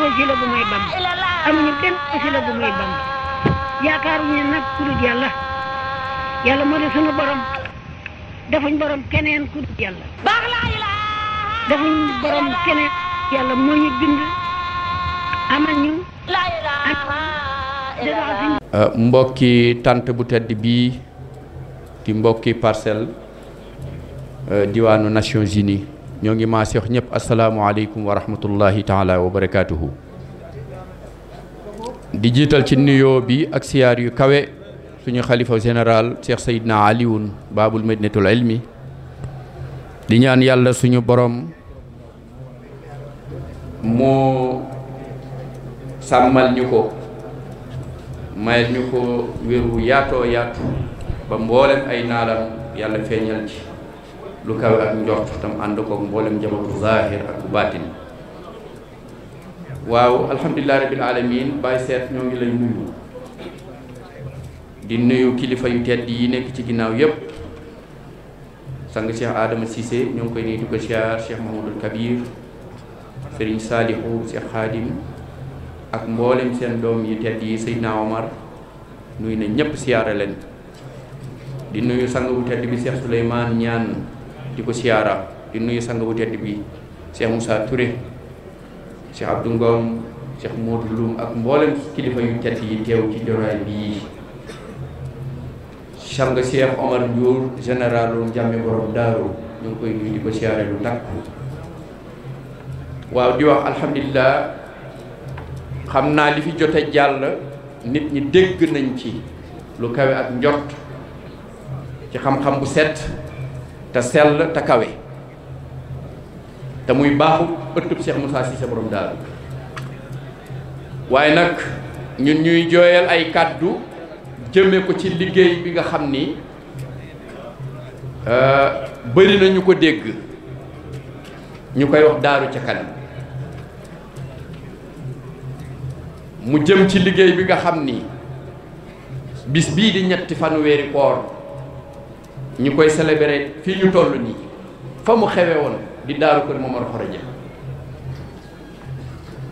wasila bu may Bamba amuñu kenn wasila bu may Bamba yaakaaruñu nag ku dul yàlla yàlla moo di sunu borom defuñ borom keneen ku dul yàlla defuñ borom keneen yàlla moo ñu bind amal ñu mbokki tant bu tedd bii di mbokki Parcelles diwaanu Nations Unies ñoo ngi maase wax ñëpp asalaamualeykum wa rahmatullahi taala wa barakaatuhu. di jiital ci nuyoo bi ak siyaar yu kawe suñu xalifa général Cheikh Seydina Alioune Babul Madinatul Ilmi di ñaan yàlla suñu borom moo sàmmal ñu ko mayal ñu ko wér wu yaatoo yaatu ba mboolem ay naalam yàlla feeñal ci lu kawe ak njort tam ànd ko mboolem njabootu zahir ak bu baatin. waaw alhamdulilah rabbil alamin Baye Seet ñoo ngi lay nuyu di nuyu kilifa yu tedd yi nekk ci ginnaaw yépp sang Cheikh Adama Cissé ñoo ngi koy nuyu di ko siyaar Cheikh Mahamadul Kabir Serigne Salihu Cheikh Khadim ak mboolem seen doom yi tedd yi Seydina Omar nuyu na ñëpp siyaara leen di nuyu sang bu tedd bi Cheikh Souleymane Ñaan di ko siyaara di nuyu sang bu tedd bi Cheikh Moussa Touré Cheikh Abdou Ngom Cheikh Modou Loum ak mboolem kilifa yu tedd yi teew ci joraay bii sang Cheikh Omar Ndiour généralu Njàmme borom Daaru ñu ngi koy nuyu di ko siyaare lu takku. waaw di wax alhamdulilah xam naa li fi jote jàll nit ñi dégg nañ ci lu kawe ak njot ci xam-xam bu set te sell te kawe te muy baaxu ëttub Cheikh Moussa Cissé borom Daaru waaye nag ñun ñuy jooyal ay kàddu jëme ko ci liggéey bi nga xam ni bëri na ñu ko dégg ñu koy wax Daaru ca kanam mu jëm ci liggéey bi nga xam ni bis bii di ñetti fanu weeri koor ñu koy célébrer fii ñu toll nii fa mu xewe woon di Daaru Kër Momar Xoroja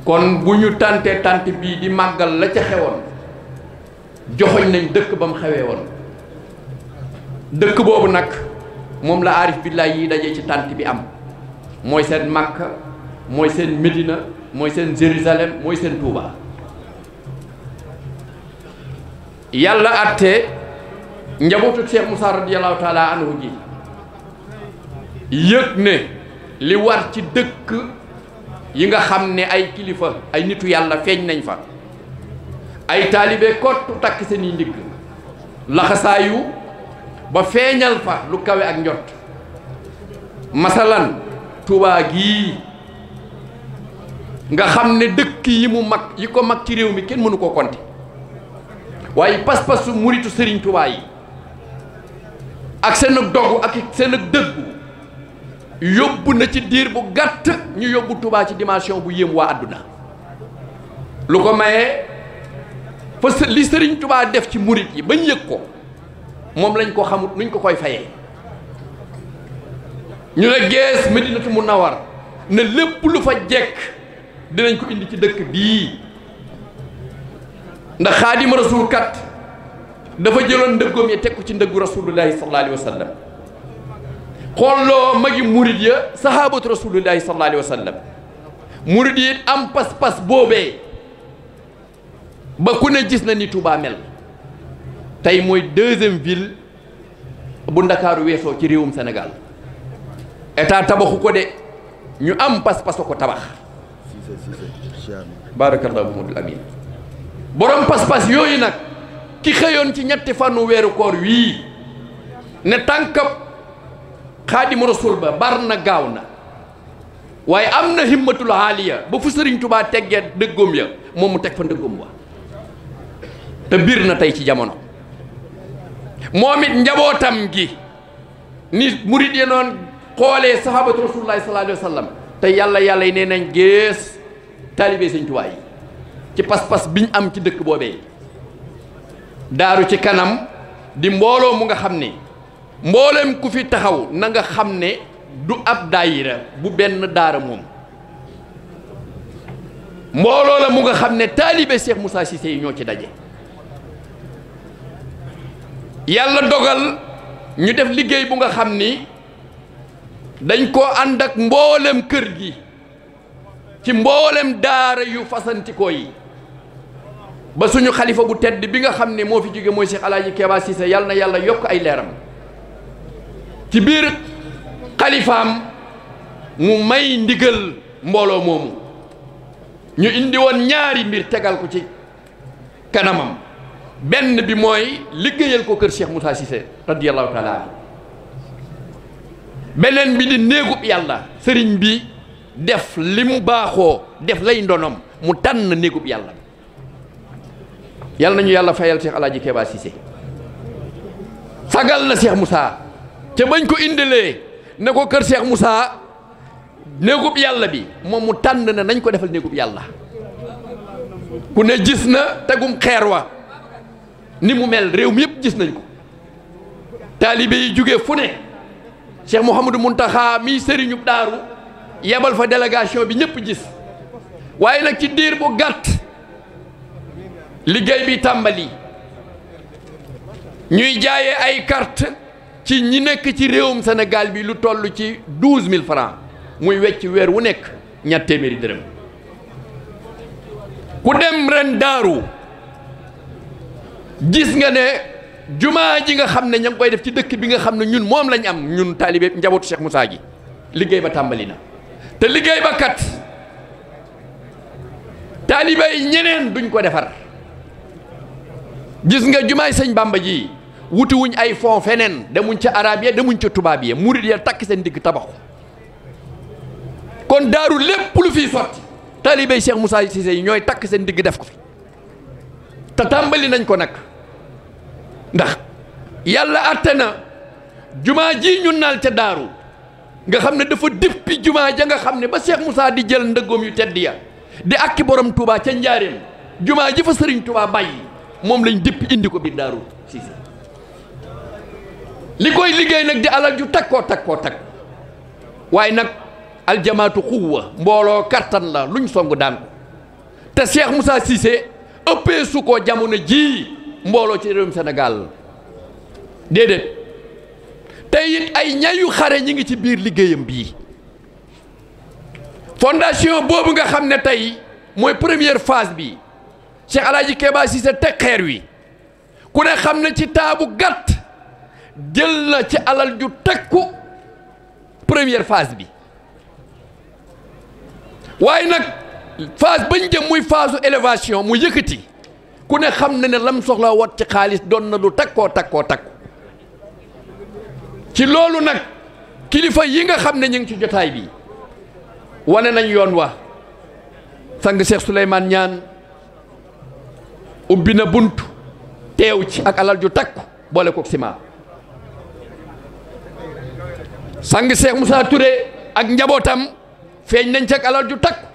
kon bu ñu tàntee tànt bii di màggal la ca xewoon joxoñ nañ dëkk ba mu xewee woon dëkk boobu nag moom la aarif billaay yi daje ci tànt bi am mooy seen Makka mooy seen Médina mooy seen Jérusalem mooy seen Touba. yàlla àtte njabootu Cheikh Moussa radiyallahu taala anhu gi yëg ne li war ci dëkk yi nga xam ne ay kilifa ay nitu yàlla feeñ nañ fa ay taalibe kottu takk seen i ndigg laxasaayu ba feeñal fa lu kawe ak njot masalan Touba gii nga xam ne dëkk yi mu mag yi ko mag ci réew mi kenn mënu koo konte waaye pas-pasu muritu Sëriñ Touba yi ak seen ak dogu ak seen ak dëggu yóbbu na ci diir bu gàtt ñu yóbbu Touba ci dimension bu yéem waa àdduna lu ko mayee fa li Sëriñ Touba def ci murit yi bañ yëg ko moom lañ ko xamut nuñ ko koy fayee ñu ne gees Medinatu Munawwar ne lépp lu fa jekk dinañ ko indi ci dëkk bii ndax Xaadimu Rasuul kat dafa jëloon ndëggoom ya teg ko ci ndëggu rasulullahi sallallahu alayhi wa sallam xooloo magi murid ya sahabatu rasulullahi sallallahu alayhi wa sallam murid yi am pas-pas boobee ba ku ne gis na ni Touba mel tey mooy deuxième ville bu Ndakaaru weesoo ci réewum Sénégal état tabaxu ko de ñu am pas-pas ko tabax barakallahu Muhammadul Amin borom pas-pas yooyu nag ki xëyoon ci ñetti fanu weeru koor wii ne tànkab Xaadimu Rasuul ba bar na gaaw na waaye am na himmatul haaliya ba fu Sëriñ Tubaa teggee dëggoom ya moom mu teg fa ndëggoom wa te biir na tey ci jamono moom it njabootam gi ni murid yi noon xoolee sahabatu rasulullahi sallallahu alayhi wa sallam te yàlla yi nee nañ gees taalibe Sëriñ Tubaa yi ci pas-pas biñ am ci dëkk boobee Daaru ci kanam di mbooloo mu nga xam ne mboolem ku fi taxaw na nga xam ne du ab daayira bu benn daara moom mbooloo la mu nga xam ne taalibe Cheikh Moussa Cissé yi ñoo ci daje. yàlla dogal ñu def liggéey bu nga xam ni dañ koo ànd ak mboolem kër gi ci mboolem daara yu fasantikoo yi ba suñu xalifa bu tedd bi nga xam ne moo fi jóge mooy Cheikh Alaaji Keba Cissé yàlla na yàlla yokk ay leeram ci biir xalifaam mu may ndigal mbooloo moomu ñu indi woon ñaari mbir tegal ko ci kanamam benn bi mooy liggéeyal ko kër Cheikh Moussa Cissé radiyallahu taala anhu beneen bi di néegub yàlla sëriñ bi def li mu baaxoo def lay ndonom mu tànn néegub yàlla yàlla nañu yàlla fayal Cheikh Alaaji Keba Cissé sagal na Cheikh Moussa ca bañ ko indilee ne ko kër Cheikh Moussa néegub yàlla bi moom mu tànn na nañ ko defal néegub yàlla ku ne gis na tegum xeer wa ni mu mel réew mi yëpp gis nañ ko taalibe yi jóge fu ne Cheikh Mouhamadou Mountakha mi sëriñub daaru yebal fa délégation bi ñëpp gis waaye nag ci diir bu gàtt liggéey bi tàmbali ñuy jaayee ay carte ci ñi nekk ci réewum Sénégal bi lu toll ci 12000 francs muy wecc weer wu nekk ñaar téeméeri dërëm ku dem ren daaru gis nga ne jumaa ji nga xam ne ña ngi koy def ci dëkk bi nga xam ne ñun moom lañ am ñun taalibe njabootu Cheikh Moussa gi liggéey ba tàmbali na te liggéey ba kat taalibe yi ñeneen duñ ko defar gis nga jumaay sëñ Bamba ji wuti wuñ ay fond feneen demuñ ca arab ya demuñ ca tubaab ya murid ya takk seen digg tabaxu kon daaru lépp lu fiy sotti taalibe Cheikh Moussa Cissé yi ñooy takk seen digg def ko fi te tàmbali nañ ko nag ndax yàlla àtte na jumaa ji ñu naal ca daaru nga xam ne dafa dippi jumaa ja nga xam ne ba Cheikh Moussa di jël ndëggoom yu tedd ya di akki borom Touba ca njaareem jumaa ji fa sëriñ Touba bàyyi moom lañ dippi indi ko biir daaru Cissé li koy liggéey nag di alal ju takkoo waaye nag aljamaatu xuwwa mbooloo kattan la luñ song daan ko te Cheikh Moussa Cissé ëppee su ko jamono ji mbooloo ci réewum Sénégal déedéet tey it ay ñayu xare ñi ngi ci biir liggéeyam bii fondation boobu nga xam ne tey mooy première phase bi Cheikh Alaaji Keba Cissé teg xeer wi ku ne xam ne ci taabu gàtt jël na ci alal ju tekku première phase bi waaye nag phase bañ jëm muy phase élévation mu yëkkati ku ne xam ne lam soxla wat ci xaalis doon na lu takkoo ci loolu nag kilifa yi nga xam ne ñu ngi ci jotaay bi wane nañ yoon wa sang Cheikh Souleymane Niane ubbi na bunt teew ci ak alal ju takku boole ko ciment sang Cheikh Moussa Touré ak njabootam feeñ nañ ci ak alal ju takku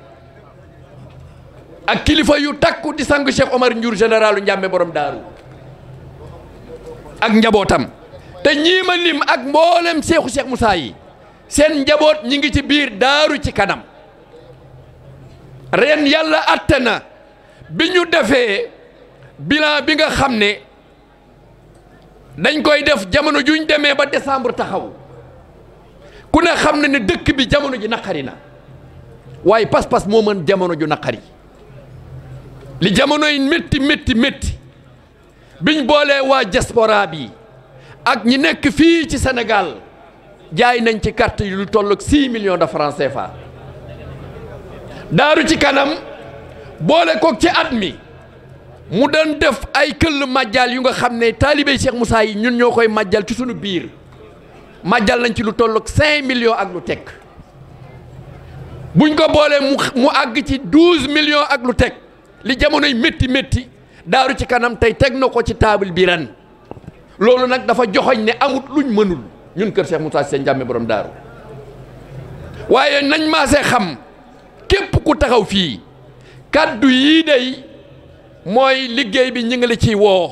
ak kilifa yu takku di sang Cheikh Omar Ndiour généralu Njàmbe borom daaru ak njabootam te ñii ma lim ak mboolem seexu Cheikh Moussa yi seen njaboot ñi ngi ci biir daaru ci kanam ren yàlla atte na bi ñu defee bilan bi nga xam ne dañ koy def jamono juñ demee ba décembre taxaw ku ne xam ne dëkk bi jamono ji naqari na waaye pas-pas moo mën jamono ju naqari li jamonoy métti biñ boolee waa diaspora bi ak ñi nekk fii ci Sénégal jaay nañ ci carte yi lu toll ak 6 millions de francs CFA daaru ci kanam boole koog ci at mi mu doon def ay këll majjal yu nga xam ne taalibey Cheikh Moussa yi ñun ñoo koy majjal ci sunu biir majjal nañ ci lu toll ak 5 millions ak lu teg buñ ko boolee mu àgg ci 12 millions ak lu teg li jamonoy métti daaru ci kanam tey teg na ko ci table bi ren loolu nag dafa joxoñ ne amut luñ mënul ñun kër Cheikh Moussa Cissé Ndiamé borom daaru waaye nañ maasee xam képp ku taxaw fii kaddu yii day mooy liggéey bi ñu ngi la ciy woo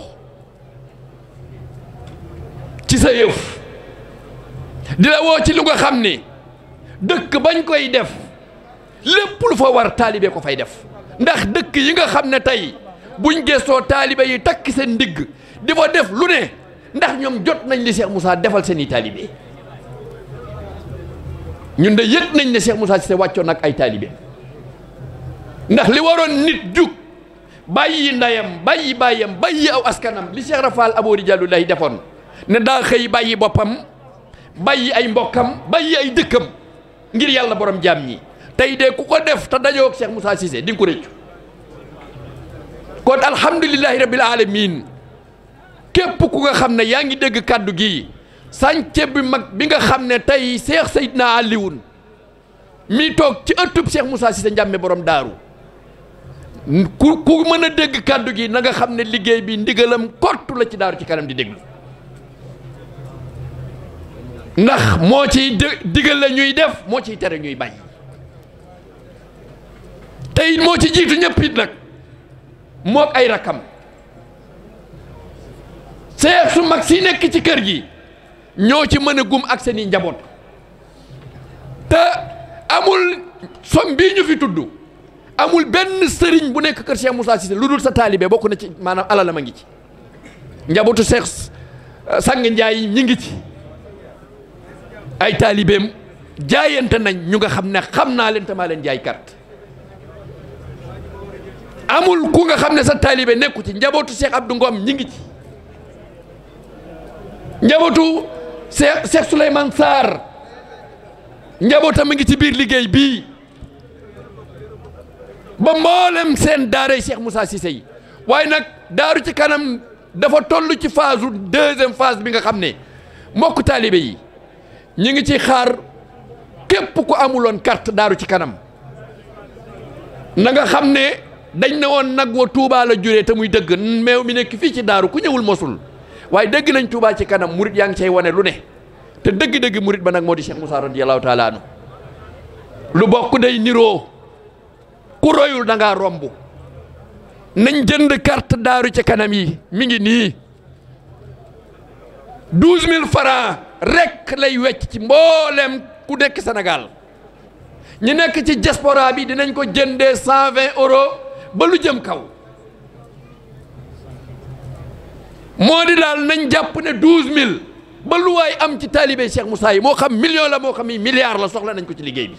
ci sa yëf di la woo ci lu nga xam ni dëkk bañ koy def lépp lu fa war taalibe ko fay def ndax dëkk yi nga xam ne tey buñ gëstoo taalibe yi takk seen ndigg di fa def lu ne ndax ñoom jot nañ li Cheikh Moussa defal seen i taalibe ñun de yëg nañ ne Cheikh Moussa Cissé wàccoon ak ay taalibe ndax li waroon nit jug bàyyi ndeyam bàyyi bàyyam bàyyi aw askanam li Cheikh Rafal Aboori Diallo lay defoon ne daa xëy bàyyi boppam bàyyi ay mbokkam bàyyi ay dëkkam ngir yàlla borom jaam ñi tey de ku ko def te dajoo ak Cheikh Moussa Cissé di nga ko rëccu kon alhamdulillahi rabbil alamin képp ku nga xam ne yaa ngi dégg kàddu gi sànce bi mag bi nga xam ne tey Cheikh Seydina Alioune mi toog ci ëttub Cheikh Moussa Cissé Ndiamé borom daaru ku mën a dégg kàddu gi na nga xam ne liggéey bi ndigalam kottu la ci daaru ci kanam di déglu ndax moo ciy digal la ñuy def moo ciy tere ñuy bàyyi tey moo ci jiitu ñëpp it nag mook ay rakam seet su mag si nekk ci kër gi ñoo ci mën a gum ak seeni njaboot te amul som bii ñu fi tudd amul benn sëriñ bu nekk kër Cheikh Moussa Cissé lu dul sa taalibe bokk na ci maanaam alalam a ngi ci njabootu Cheikh Sang Njaay ñi ngi ci ay taalibeem jaayante nañ ñu nga xam ne xam naa leen te maa leen jaay carte amul ku nga xam ne sa taalibe nekku ci njabootu Cheikh Abdou Ngom ñi ngi ci njabootu Cheikh Souleymane Sarr njabootam a ngi ci biir liggéey bii ba mboolem seen daaray Cheikh Moussa Cissé yi waaye nag daaru ci kanam dafa toll ci phase deuxième phase bi nga xam ne mbokk taalibe yi ñi ngi ci xaar képp ku amuloon carte daaru ci kanam na nga xam ne dañ ne woon nag wa Touba la juree te muy dëgg meew mi nekk fii ci daaru ku ñëwul mosul waaye dëgg nañ Touba ci kanam murit yaa ngi cay wane lu ne te dëgg-dëgg murit ba nag moo di Cheikh Moussa radiyallahu taala anu lu bokk day niroo ku royul da ngaa romb nañ jënd carte daaru ci kanam yi mi ngi nii 12000 francs rek lay wecc ci mboolem ku nekk Sénégal ñi nekk ci diaspora bi dinañ ko jëndee 120 euros ba lu jëm kaw moo di daal nañ jàpp ne 12000 ba lu waay am ci taalibe Cheikh Moussa yi moo xam million la moo xam yi milliard la soxla nañ ko ci liggéey bi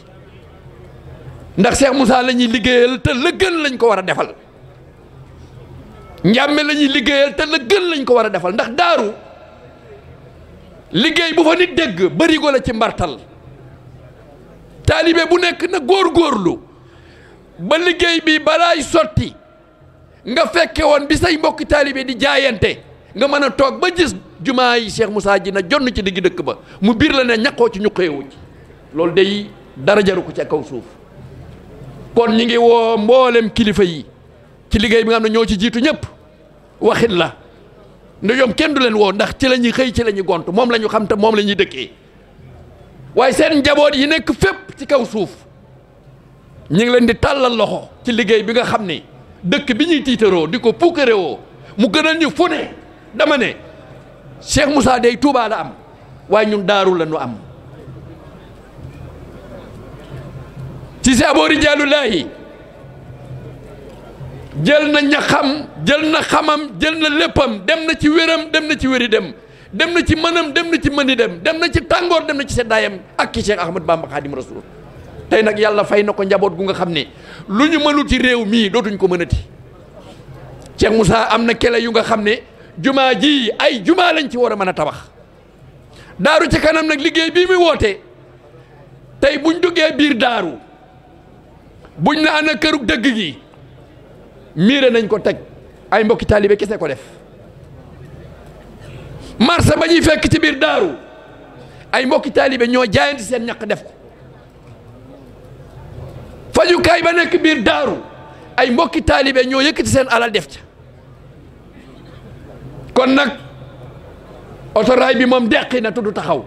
ndax Cheikh Moussa la ñuy liggéeyal te la gën lañ ko war a defal Ndiamé la ñuy liggéeyal te la gën lañ ko war a defal ndax daaru liggéey bu fa nit dégg barigo la ci mbartal taalibe bu nekk na góorgóorlu ba liggéey bi balaay sotti nga fekke woon bi say mbokki taalibe di jaayante nga mën a toog ba gis jumaa yi Cheikh Moussa ji na jonn ci digg dëkk ba mu biir la ne ñaqoo ci ñu xëewu ci loolu day dara jaru ko ci kaw suuf kon ñi ngi woo mboolem kilifa yi ci liggéey bi nga xam ne ñoo ci jiitu ñëpp waxit la nda ñoom kenn du leen woo ndax ci la ñuy xëy ci la ñuy gont moom la ñu xam te moom la ñuy dëkkee waaye seen njaboot yi nekk fépp ci kaw suuf ñi ngi leen di tàllal loxo ci liggéey bi nga xam ne dëkk bi ñuy tiitaroo di ko puukarewoo mu gënal ñu fu ne dama ne Cheikh Moussa day Touba la am waaye ñun daaru la ñu am ci si Aboori Diallo laahi jël na ñaxam jël na xamam jël na léppam dem na ci wéram dem na ci wéri dem na ci mënam dem na ci mëni dem na ci tàngoor dem na ci seddaayam ak ki Cheikh Ahmad Bamba Khadim Rasoul tey nag yàlla fay na ko njaboot gu nga xam ne lu ñu mënul ci réew mii dootuñ ko mënati Cheikh Moussa am na kele yu nga xam ne jumaa ji ay jumaa lañ ci war a mën a tabax daaru ci kanam nag liggéey bii muy woote tey buñ duggee biir daaru buñ na ana kërug dëgg gi miire nañ ko teg ay mbokki taalibe kese ko def marché ba ñuy fekk ci biir daaru ay mbokki taalibe ñoo jaayanti seen ñaq def ko fajukaay ba nekk biir daaru ay mbokki taalibe ñoo yëkkati seen alal def ca kon nag otoraay bi moom deqi na tudd taxaw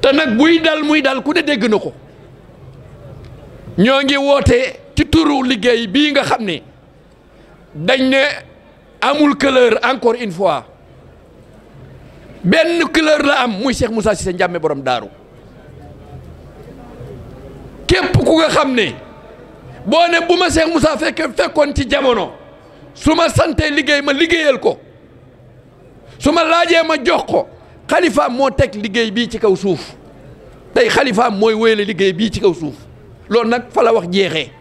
te nag buy dal muy dal ku ne dégg na ko ñoo ngi woote ci turu liggéey bii nga xam ne dañ ne amul couleur encore une fois benn couleur la am muy Cheikh Moussa Cissé Ndiamé borom daaru képp ku nga xam ne boo ne bu ma Cheikh Moussa fekkoon ci jamono su ma santee liggéey ma liggéeyal ko su ma laajee ma jox ko xalifaam moo teg liggéey bii ci kaw suuf tey xalifaam mooy wéyale liggéey bii ci kaw suuf loolu nag fa la wax jeexee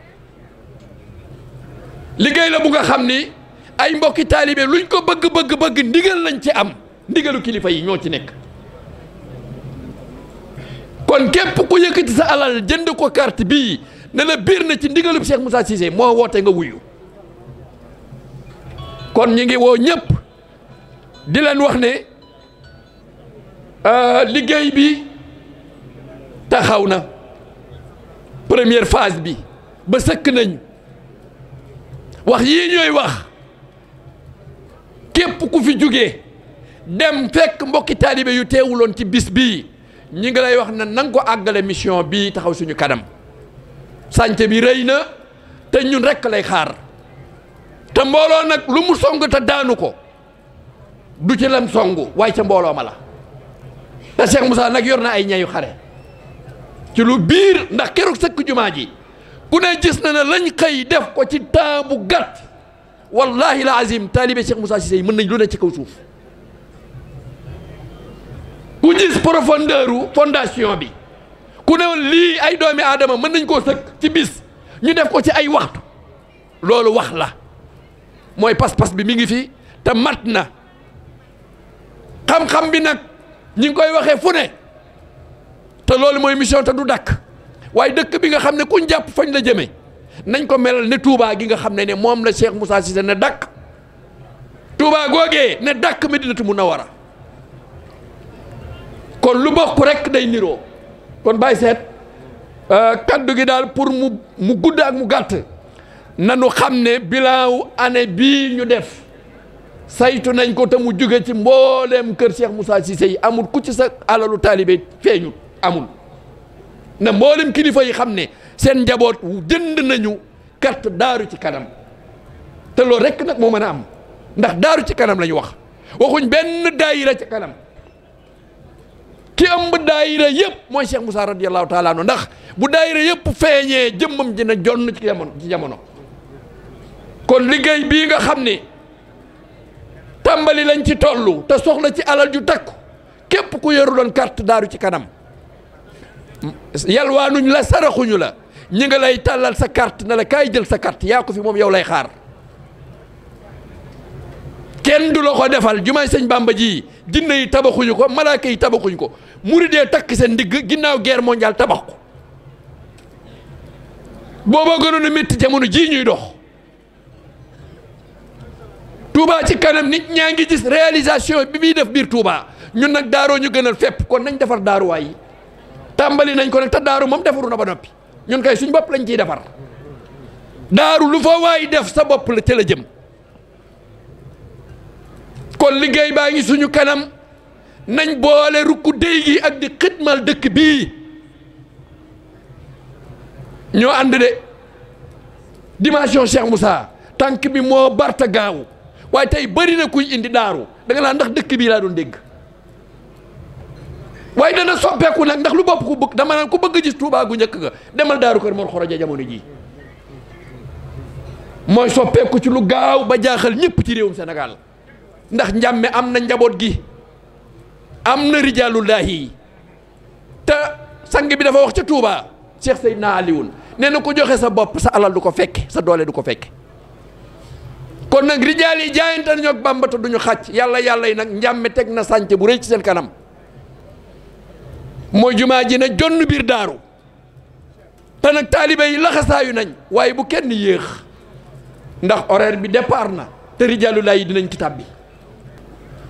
liggéey la bu nga xam ni ay mbokki taalibe luñ ko bëgg ndigal lañ ci am ndigalu kilifa yi ñoo ci nekk kon képp ku yëkkati sa alal jënd ko carte bii ne la biir na ci ndigalub Cheikh Moussa Cissé moo woote nga wuyu kon ñi ngi woo ñëpp di leen wax ne liggéey bi taxaw na première phase bi ba sëkk nañ wax yii ñooy wax képp ku fi jógee dem fekk mbokki taalibe yu teewuloon ci bis bii ñi ngi lay wax na nanga ko àggale mission bii taxaw suñu kanam sànce bi rëy na te ñun rekk lay xaar te mbooloo nag lu mu song te daanu ko du ci lam songu waaye ca mbooloo ma la te Cheikh Moussa nag yor na ay ñayu xare ci lu biir ndax keroog sëkk jumaa ji ku ne gis na ne lañ xëy def ko ci temps bu gàtt wallahi la azim taalibe Cheikh Moussa Cissé yi mën nañ lu ne ci kaw suuf ku gis profondeur u fondation bi ku ne lii ay doomi aadama mën nañ koo sëkk ci bis ñu def ko ci ay waxtu loolu wax la mooy pas-pas bi mi ngi fi te mat na xam-xam bi nag ñi ngi koy waxee fu ne te loolu mooy mission te du dakk waaye dëkk bi nga xam ne kuñ jàpp fañ la jëme nañ ko melal ne Touba gi nga xam ne moom la Cheikh Moussa Cissé ne dakk Touba googee ne dakk Medinatu Munawara kon lu bokk rek day niroo kon bàyyi seet kaddu gi daal pour mu gudd ak mu gàtt nanu xam ne bilan année bii ñu def saytu nañ ko te mu jóge ci mbooleem kër Cheikh Moussa Cissé yi amul ku ci sa alalu taalibe feeñul amul na mboolem kilifa yi xam ne seen njaboot jënd nañu carte daaru ci kanam te loolu rek nag moo mën a am ndax daaru ci kanam la ñu wax waxuñ benn daayira ci kanam ki ëmb daayira yëpp mooy Cheikh Moussa radiyallahu taala anhu ndax bu daayira yëpp feeñee jëmmam dina jonn ci jamono kon liggéey bii nga xam ne tàmbali lañ ci tollu te soxla ci alal ju takku képp ku yoru doon carte daaru ci kanam yalwaanuñ la saraxuñu la ñi nga lay tàllal sa carte na la kaay jël sa carte yaa ko fi moom yow lay xaar kenn du la ko defal jumaay sëñ Bamba ji jinne yi tabaxuñu ko malaaka yi tabaxuñu ko muridee takk seen ndigg ginnaaw guerre mondiale tabax ko booba gënoon a métti jamono jii ñuy dox Touba ci kanam nit ñaa ngi gis réalisation bi muy def biir Touba ñun nag daaroo ñu gënal fépp kon nañ defar daaruwaay yi tàmbali nañ ko nag te daaru moom defaru na ba noppi ñun kay suñ bopp lañ ciy defar daaru lu fa waay def sa bopp la ca la jëm kon liggéey baa ngi suñu kanam nañ boole rukku déy gi ak di xitmal dëkk bii ñoo ànd de dimension Cheikh Moussa tànk bi moo barta gaaw waaye tey bëri na kuy indi daaru da nga naan ndax dëkk bii laa doon dégg waaye dana soppeeku nag ndax lu bopp ku bëgg dama naan ku bëgg gis Touba gu njëkk ga demal daaru kër Mor Xoroja jamono ji mooy soppeeku ci lu gaaw ba jaaxal ñëpp ci réewum Sénégal ndax njàmme am na njaboot gi am na rijaalullahi te sang bi dafa wax ca Touba Cheikh Seydina Alioune nee na ko joxe sa bopp sa alal du ko fekke sa doole du ko fekke kon nag rijaal yi jaayante nañu ak Bàmba te duñu xàcc yàlla yi nag njàmme teg na sànce bu rëy ci seen kanam mooy jumaa ji ne jonn biir daaru te nag taalibe yi laxasaayu nañ waaye bu kenn yéex ndax horaire bi départ na te rijaalullahi yi dinañ kitaab bi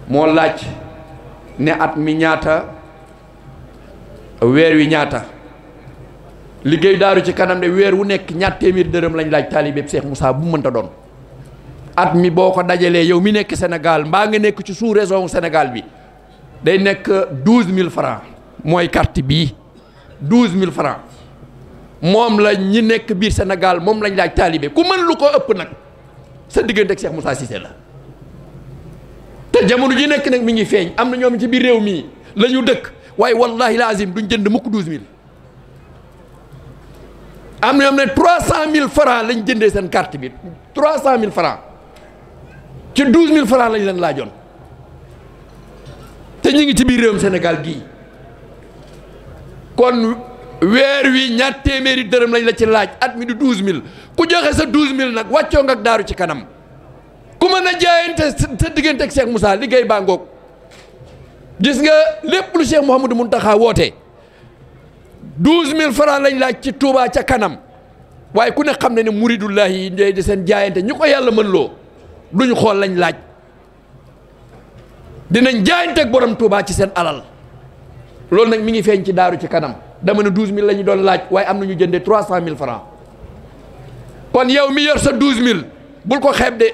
moo laaj ne at mi ñaata weer wi ñaata liggéey daaru ci kanam de weer wu nekk ñaar téeméer dërëm lañ laaj taalibe Cheikh Moussa bu mu mënta doon at mi boo ko dajalee yow mi nekk Sénégal mbaa nga nekk ci sous-région Sénégal bi day nekk 12000 francs mooy carte bii 12000 francs moom la ñi nekk biir Sénégal moom lañ laaj taalibe ku mën lu ko ëpp nag sa diggante ak Cheikh Moussa Cissé la te jamono ji nekk nag mi ngi feeñ am na ñoom ci biir réew mii la ñu dëkk waaye wallahi lazim duñ jënd mukk 12000 am na ñoo xam ne 300 000 francs lañ jëndee seen carte bi 300 000 francs ci 12 000 francs lañ leen laajoon te ñu ngi ci biir réewum Sénégal gii kon weer wi ñaar téeméeri dërëm lañ la ci laaj at mi di 12000 ku joxe sa 12000 nag wàccoo nga ak Daaru ci kanam ku mën a jaayante sa diggante ak Cheikh Moussa liggéey baa ngoog gis nga lépp lu Cheikh Mouhamadou Mountakha woote 12000 francs lañ laaj ci Touba ca kanam waaye ku ne xam ne ne muridullahi yi ñooy di seen jaayante ñu ko yàlla mën loo duñu xool lañ laaj dinañ jaayante ak borom Touba ci seen alal loolu nag mi ngi feeñ ci Daaru ci kanam dama ne 12000 la ñu doon laaj waaye am na ñu jëndee 300000 francs kon yow mi yor sa 12000 bul ko xeeb de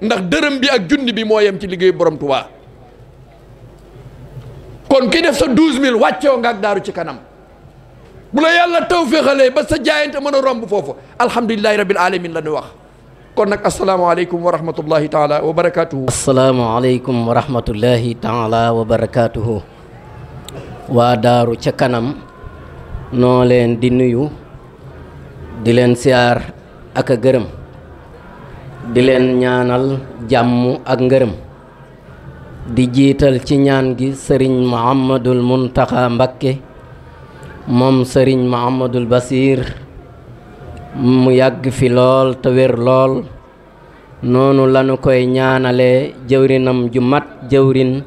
ndax dërëm bi ak junni bi moo yem ci liggéey borom Touba kon ki def sa 12000 wàccoo nga ak Daaru ci kanam bu la yàlla tawféexalee ba sa jaayante mën a romb foofu alhamdulilahi rabbil alamin la ñu wax kon nag asalaamaaleykum wa rahmatullahi taala wa barakaatuhu. asalaamaaleykum wa rahmatullahi taala wa barakaatuhu. waa Daaru ca kanam noo leen di nuyu di leen siyaar ak a gërëm di leen ñaanal jàmm ak ngërëm di jiital ci ñaan gi sëriñ Muhammadul Muntaxa Mbakke moom sëriñ Muhammadul Basiir mu yàgg fi lool te wér lool noonu lanu koy ñaanale jëwrinam ju mat jëwrin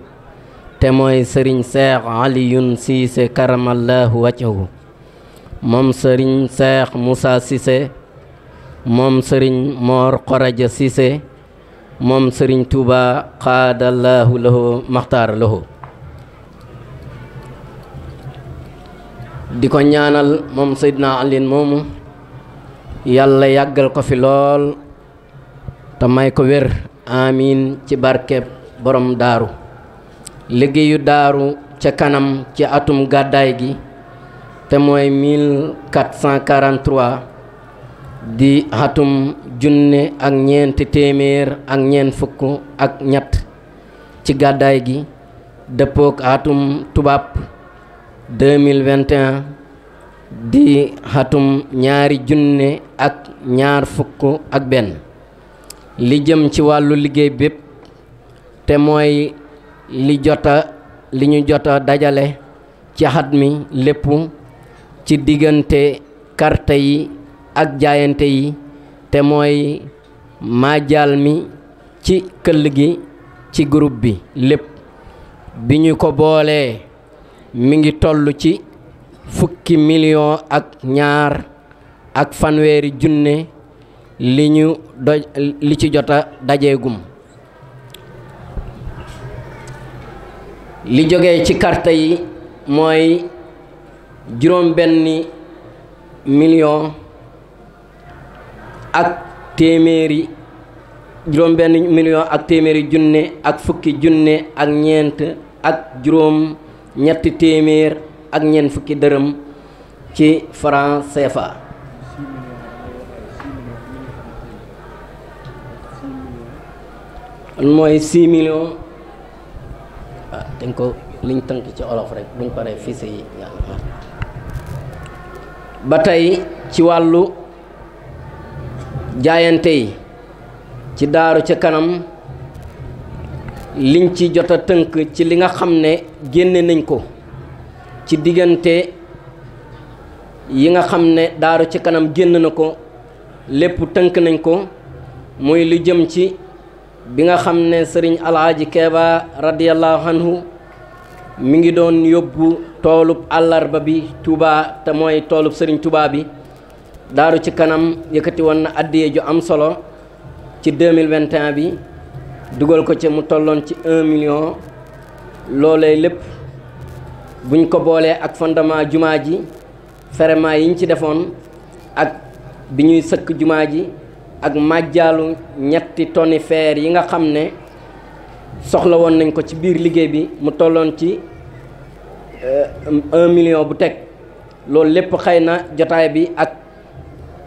te mooy sëriñ Seex Aliyun Siise karamallahu wajhahu moom sëriñ Seex Musaa Siise moom sëriñ Moor Xoraja Siise moom sëriñ Tuuba xaadallahu lahu maxtaar lahu di ko ñaanal moom Seydina Alin moomu yàlla yàggal ko fi lool te may ko wér amiin ci barkeb borom daaru liggéeyu Daaru ca kanam ci atum gàddaay gi te mooy 1443 di atum junne ak ñeenti téeméer ak ñeent fukk ak ñett ci gàddaay gi dëppook atum tubaab 2021 di atum ñaari junne ak ñaar fukk ak benn li jëm ci wàllu liggéey bépp te mooy li ñu jota dajale ci xat mi lépp ci diggante carte yi ak jaayante yi te mooy maajaal mi ci këll gi ci groupe bi lépp bi ñu ko boolee mi ngi toll ci fukki million ak ñaar ak fanweeri junne li ci jota dajeegum li jógee ci carte yi mooy juróom benni million ak téeméeri junne ak fukki junne ak ñeent ak juróom ñetti téeméer ak ñeent fukki dërëm ci franc CFA mooy 6 millions dañ ko liñ tënk ci olof rek buñ paree fii si ba tey ci wàllu jaayante yi ci Daaru ca kanam liñ ci jot a tënk ci li nga xam ne génne nañ ko ci diggante yi nga xam ne Daaru ca kanam génn na ko lépp tënk nañ ko muy lu jëm ci bi nga xam ne sëriñ Alaaji Keeba radiyallahu anhu mi ngi doon yóbbu toolub àllarba bi Touba te mooy toolub sëriñ Touba bi Daaru ci kanam yëkkati woon na addiye ju am solo ci 2021 bi dugal ko ci mu tolloon ci 1 million loolee lépp buñ ko boolee ak fondement jumaa ji ferement yi ñu ci defoon ak bi ñuy sëkk jumaa ji ak màjjaalu ñetti tonni fer yi nga xam ne soxla woon nañ ko ci biir liggéey bi mu tolloon ci 1 million bu teg loolu lépp xëy na jotaay bi ak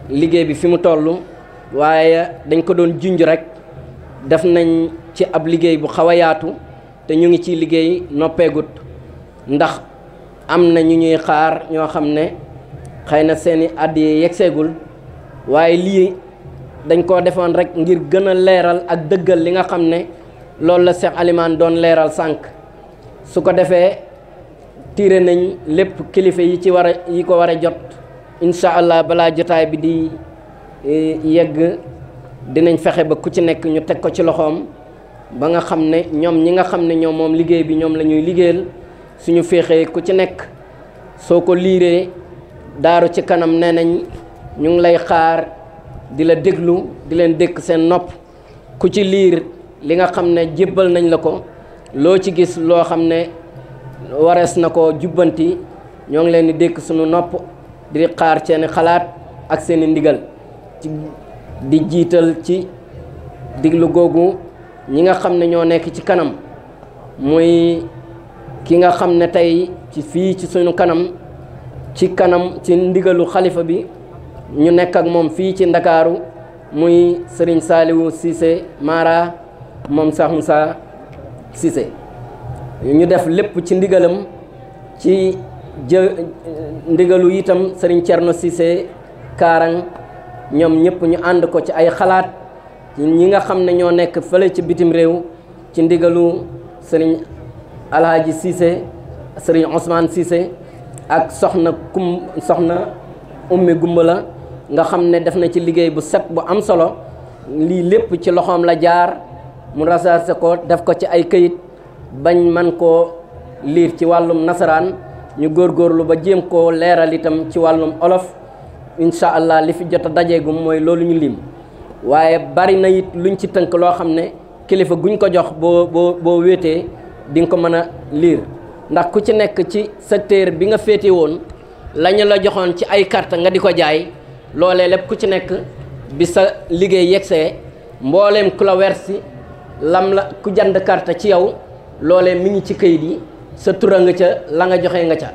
liggéey bi fi mu toll waaye dañ ko doon junj rek def nañ ci ab liggéey bu xaw a yaatu te ñu ngi ciy liggéey noppeegut ndax am na ñu ñuy xaar ñoo xam ne xëy na seeni addi yegseegul waaye lii dañ koo defoon rek ngir gën a leeral ak dëggal li nga xam ne loolu la Cheikh Alimane doon leeral sànq su ko defee tiire nañ lépp kilifa yi ci yi ko war a jot incha allah balaa jotaay bi di yegg dinañ fexe ba ku ci nekk ñu teg ko ci loxoom ba nga xam ne ñoom ñi nga xam ne ñoom moom liggéey bi ñoom la ñuy liggéeyal suñu féexee ku ci nekk soo ko liiree Daaru ci Kanam nee nañ ñu ngi lay xaar di la déglu di leen dékk seen nopp ku ci liir li nga xam ne jébbal nañ la ko loo ci gis loo xam ne warees na ko jubbanti ñoo ngi leen di dékk suñu nopp di xaar seeni xalaat ak seeni ndigal di jiital ci diglu googu ñi nga xam ne ñoo nekk ci kanam muy ki nga xam ne tey ci fii ci suñu kanam ci ndigalu xalifa bi ñu nekk ak moom fii ci Ndakaaru muy Serigne Saliou Cissé Mara moom Cheikh Moussa Cissé ñu def lépp ci ndigalam ci ndigalu itam Serigne Thierno Cissé Kaarang ñoom ñëpp ñu ànd ko ci ay xalaat ñi nga xam ne ñoo nekk fële ci bitim réew ci ndigalu Serigne Alhaji Cissé Serigne Ousmane Cissé ak soxna Ummi Gumbala nga xam ne def na ci liggéey bu set bu am solo lii lépp ci loxoom la jaar mu rasaase ko def ko ci ay këyit bañ man koo liir ci wàllum nasaraan ñu góorgóorlu ba jéem koo leeral itam ci wàllum olof incha allah li fi jot a dajeegum mooy loolu ñu lim waaye bari na it luñ ci tënk loo xam ne kilifa guñ ko jox boo wéetee di nga ko mën a liir ndax ku ci nekk ci secteur bi nga féete woon lañu la joxoon ci ay carte nga di ko jaay loolee lépp ku ci nekk bi sa liggéey yegsee mbooleem ku la wersi lam la ku jënd carte ci yow loolee mi ngi ci këyit yi sa tura nga ca la nga joxe nga ca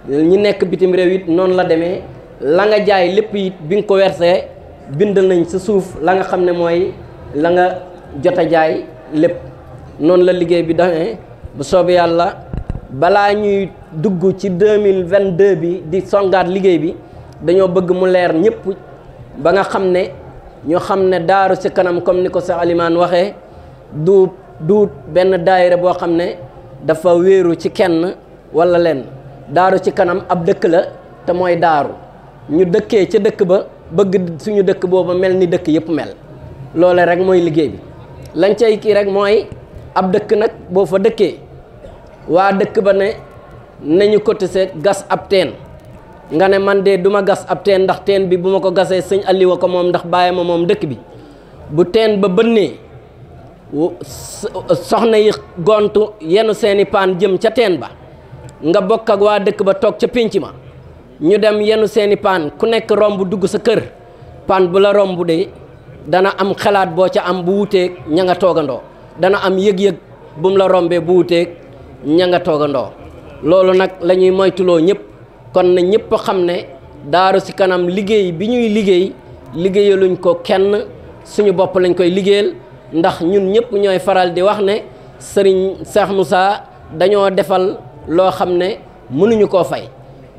ñi nekk bitim réew it noonu la demee la nga jaay lépp it bi nga ko wersee bind nañ sa suuf la nga xam ne mooy la nga jot a jaay lépp noonu la liggéey bi doxee bu soobee yàlla balaa ñuy dugg ci 2022 bi di songaat liggéey bi dañoo bëgg mu leer ñëpp ba nga xam ne ñu xam ne Daaru ci Kanam comme ni ko Cheikh Alimane waxee du benn daayira boo xam ne dafa wéeru ci kenn walla leen Daaru ci Kanam ab dëkk la te mooy daaru ñu dëkkee ca dëkk ba bëgg suñu dëkk booba mel ni dëkk yëpp mel loole rek mooy liggéey bi lañ cay kii rek mooy ab dëkk nag boo fa dëkkee waa dëkk ba ne nañu cotiser gas ab teen nga ne man de duma gas ab teen ndax teen bi bu ma ko gasee sëñ Aliwa ko moom ndax bàyyi ma moom dëkk bi bu teen ba bënnee soxna yi gontu yenu seeni paan jëm ca teen ba nga bokk ak waa dëkk ba toog ca pénc ma ñu dem yenu seeni paan ku nekk romb dugg sa kër paan bu la romb de dana am xalaat boo ca am bu wuteeg ña nga toogandoo dana am yëg-yëg bu mu la rombee bu wuteeg ña nga toogandoo loolu nag la ñuy moytuloo ñëpp kon na ñëpp xam ne Daaru ci Kanam liggéey bi ñuy liggéeyaluñ ko kenn suñu bopp lañ koy liggéeyal ndax ñun ñëpp ñooy faral di wax ne Serigne Cheikh Moussa dañoo defal loo xam ne mënuñu koo fay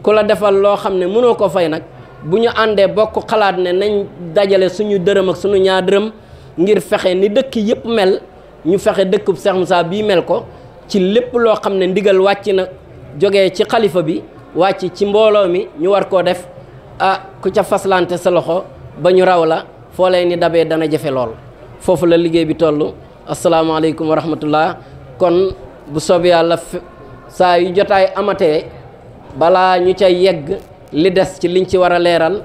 ku la defal loo xam ne mënoo ko fay nag bu ñu àndee bokk xalaat ne nañ dajale suñu dërëm ak suñu ñaar dërëm ngir fexe ni dëkk yëpp mel ñu fexe dëkkub Cheikh Moussa bii mel ko ci lépp loo xam ne ndigal wàcc na jógee ci xalifa bi wàcc ci mbooloo mi ñu war koo def ku ca faslante sa loxo ba ñu raw la foo lay ni dabee dana jafe lool foofu la liggéey bi toll asalaamaaleykum wa rahmatullah kon bu soob yàlla saa yu jotaay amatee balaa ñu ca yegg li des ci liñ ci war a leeral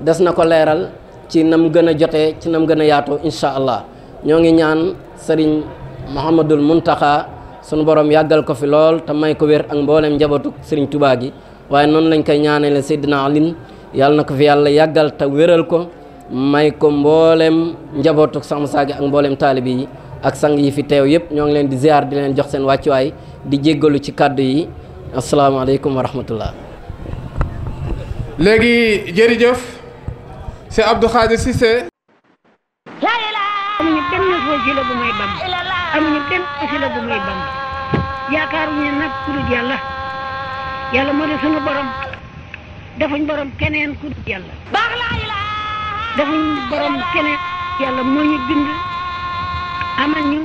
des na ko leeral ci nam gën a jotee ci nam gën a yaatoo incha allah ñoo ngi ñaan Serigne Mouhamadul Muntaxa sunu borom yàggal ko fi lool te may ko wér ak mboolem njabootu Serigne Touba gi waaye noonu lañ koy ñaanale Seydina Alin yàlla na ko fi yàlla yàggal te wéral ko may ko mboolem njabootu Cheikh Moussa gi ak mboolem taalibi yi ak sang yi fi teew yëpp ñoo ngi leen di ziar di leen jox seen wàccuwaay di jéggalu ci kàddu yi asalaamaaleykum wa rahmatullah. léegi jërëjëf c'est Abdou Khadir Cissé. amuñu benn wasila bu may Bamba amuñu benn wasila bu may Bamba yaakaaruñu nag ku dul yàlla moo di sunu borom defuñ borom keneen ku dul yàlla defuñ borom keneen yàlla moo ñu bind amal ñu